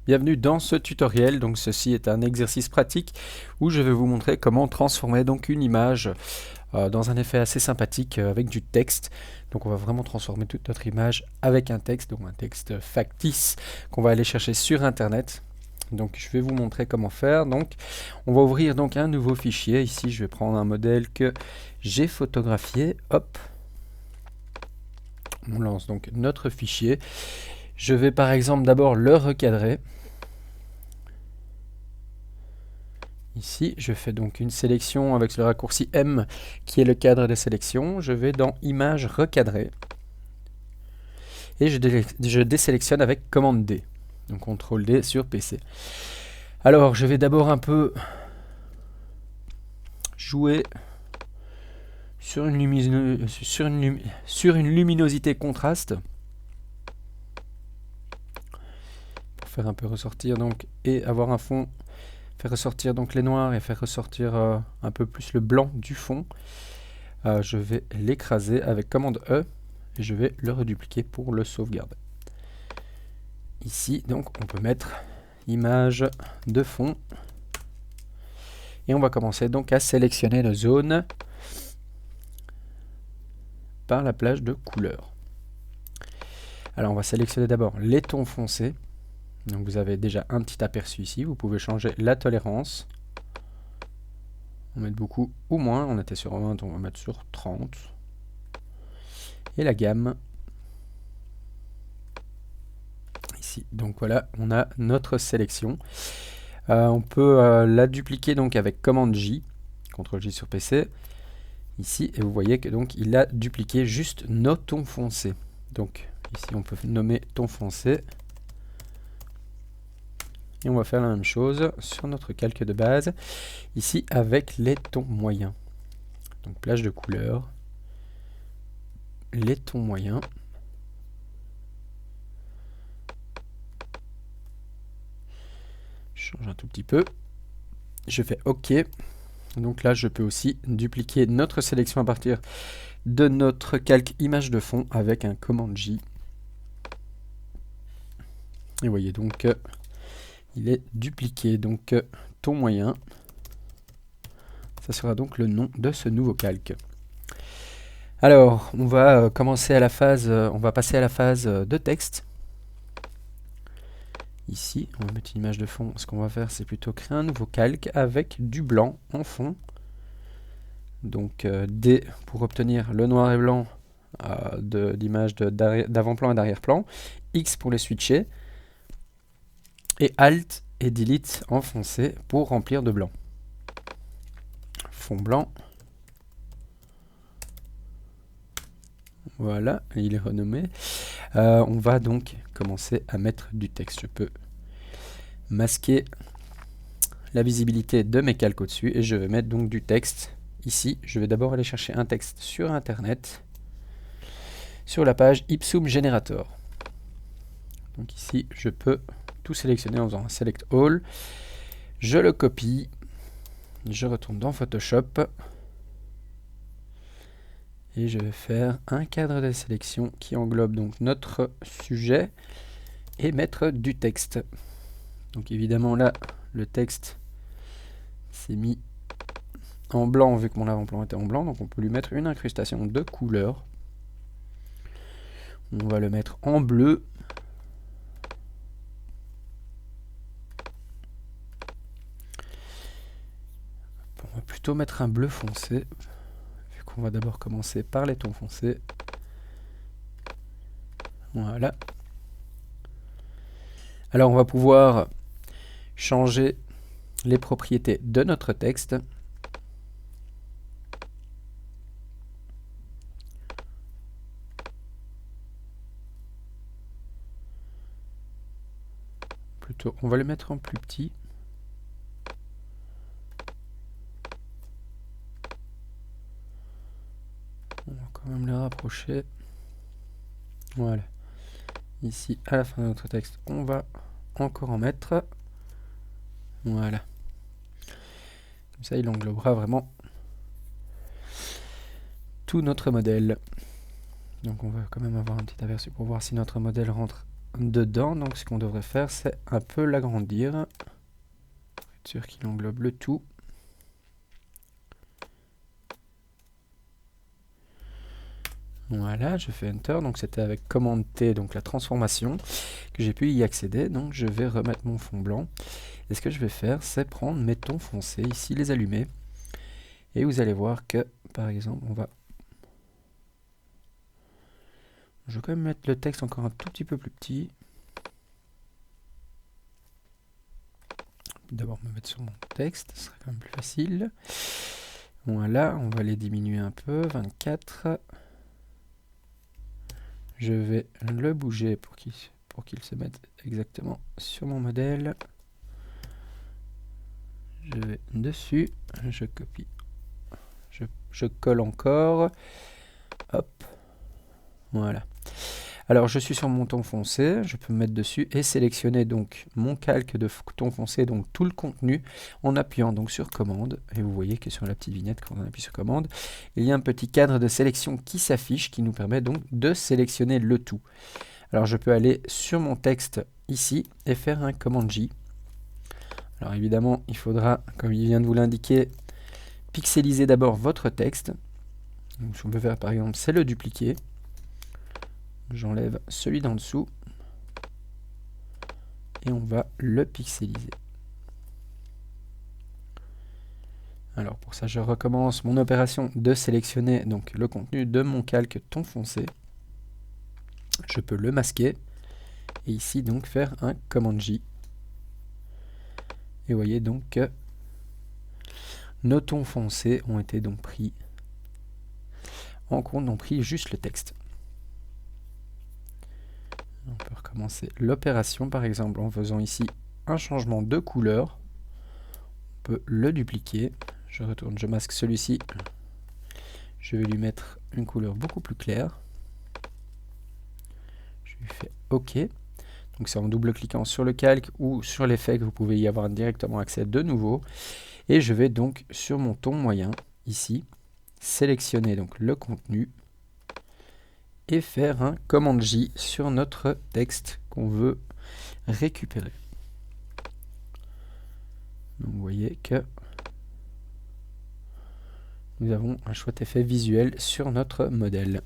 Bienvenue dans ce tutoriel. Donc ceci est un exercice pratique où je vais vous montrer comment transformer donc une image dans un effet assez sympathique avec du texte. Donc on va vraiment transformer toute notre image avec un texte, donc un texte factice qu'on va aller chercher sur internet. Donc je vais vous montrer comment faire. Donc on va ouvrir donc un nouveau fichier. Ici je vais prendre un modèle que j'ai photographié. Hop, on lance donc notre fichier. Je vais par exemple d'abord le recadrer. Ici, je fais donc une sélection avec le raccourci M qui est le cadre de sélection. Je vais dans Images recadrées et je désélectionne avec commande D. Donc CTRL D sur PC. Alors, je vais d'abord un peu jouer sur une luminosité contraste pour faire un peu ressortir donc et avoir un fond. Faire ressortir donc les noirs et faire ressortir un peu plus le blanc du fond. Je vais l'écraser avec commande E et je vais le redupliquer pour le sauvegarder. Ici donc on peut mettre image de fond et on va commencer donc à sélectionner nos zones par la plage de couleurs. Alors on va sélectionner d'abord les tons foncés. Donc vous avez déjà un petit aperçu ici. Vous pouvez changer la tolérance. On va mettre beaucoup ou moins. On était sur 20, on va mettre sur 30. Et la gamme. Ici. Donc voilà, on a notre sélection. On peut la dupliquer donc avec commande J. CTRL J sur PC. Ici, et vous voyez que donc il a dupliqué juste nos tons foncés. Donc ici on peut nommer ton foncé. Et on va faire la même chose sur notre calque de base, ici avec les tons moyens. Donc plage de couleurs, les tons moyens. Je change un tout petit peu. Je fais OK. Donc là, je peux aussi dupliquer notre sélection à partir de notre calque image de fond avec un commande J. Et vous voyez donc... il est dupliqué, donc ton moyen. Ça sera donc le nom de ce nouveau calque. Alors, on va commencer à la phase, on va passer à la phase de texte. Ici, on va mettre une image de fond. Ce qu'on va faire, c'est plutôt créer un nouveau calque avec du blanc en fond. Donc D pour obtenir le noir et blanc d'image d'avant-plan et d'arrière-plan. X pour les switcher. Et Alt et Delete en foncé pour remplir de blanc. Fond blanc. Voilà, il est renommé. On va donc commencer à mettre du texte. Je peux masquer la visibilité de mes calques au-dessus et je vais mettre donc du texte. Ici, je vais d'abord aller chercher un texte sur Internet, sur la page Ipsum Generator. Donc ici, je peux tout sélectionner en faisant un Select All. Je le copie. Je retourne dans Photoshop. Et je vais faire un cadre de sélection qui englobe donc notre sujet et mettre du texte. Donc évidemment là, le texte s'est mis en blanc vu que mon avant-plan était en blanc. Donc on peut lui mettre une incrustation de couleur. On va le mettre en bleu. On va plutôt mettre un bleu foncé, vu qu'on va d'abord commencer par les tons foncés. Voilà. Alors on va pouvoir changer les propriétés de notre texte. Plutôt, on va le mettre en plus petit. On va quand même le rapprocher. Voilà. Ici, à la fin de notre texte, on va encore en mettre. Voilà. Comme ça, il englobera vraiment tout notre modèle. Donc on va quand même avoir un petit aperçu pour voir si notre modèle rentre dedans. Donc ce qu'on devrait faire, c'est un peu l'agrandir. Pour être sûr qu'il englobe le tout. Voilà, je fais Enter. Donc c'était avec commande T, donc la transformation, que j'ai pu y accéder. Donc je vais remettre mon fond blanc. Et ce que je vais faire, c'est prendre mes tons foncés, ici les allumer. Et vous allez voir que, par exemple, je vais quand même mettre le texte encore un tout petit peu plus petit. D'abord me mettre sur mon texte, ce sera quand même plus facile. Voilà, on va les diminuer un peu, 24. Je vais le bouger pour qu'il se mette exactement sur mon modèle. Je vais dessus, je copie, je colle encore. Hop, voilà. Alors je suis sur mon ton foncé, je peux me mettre dessus et sélectionner donc mon calque de ton foncé, donc tout le contenu, en appuyant donc sur commande. Et vous voyez que sur la petite vignette, quand on appuie sur commande, il y a un petit cadre de sélection qui s'affiche, qui nous permet donc de sélectionner le tout. Alors je peux aller sur mon texte ici et faire un commande J. Alors évidemment, il faudra, comme il vient de vous l'indiquer, pixeliser d'abord votre texte. Donc, ce qu'on peut faire par exemple, c'est le dupliquer. J'enlève celui d'en dessous et on va le pixeliser. Alors pour ça, je recommence mon opération de sélectionner donc le contenu de mon calque ton foncé. Je peux le masquer et ici donc faire un commande J. Et vous voyez donc que nos tons foncés ont été donc pris en compte, ont pris juste le texte. On peut recommencer l'opération par exemple en faisant ici un changement de couleur. On peut le dupliquer. Je retourne, je masque celui-ci. Je vais lui mettre une couleur beaucoup plus claire. Je lui fais OK. Donc c'est en double-cliquant sur le calque ou sur l'effet que vous pouvez y avoir directement accès de nouveau. Et je vais donc sur mon ton moyen, ici, sélectionner donc le contenu et faire un commande J sur notre texte qu'on veut récupérer. Donc vous voyez que nous avons un chouette effet visuel sur notre modèle.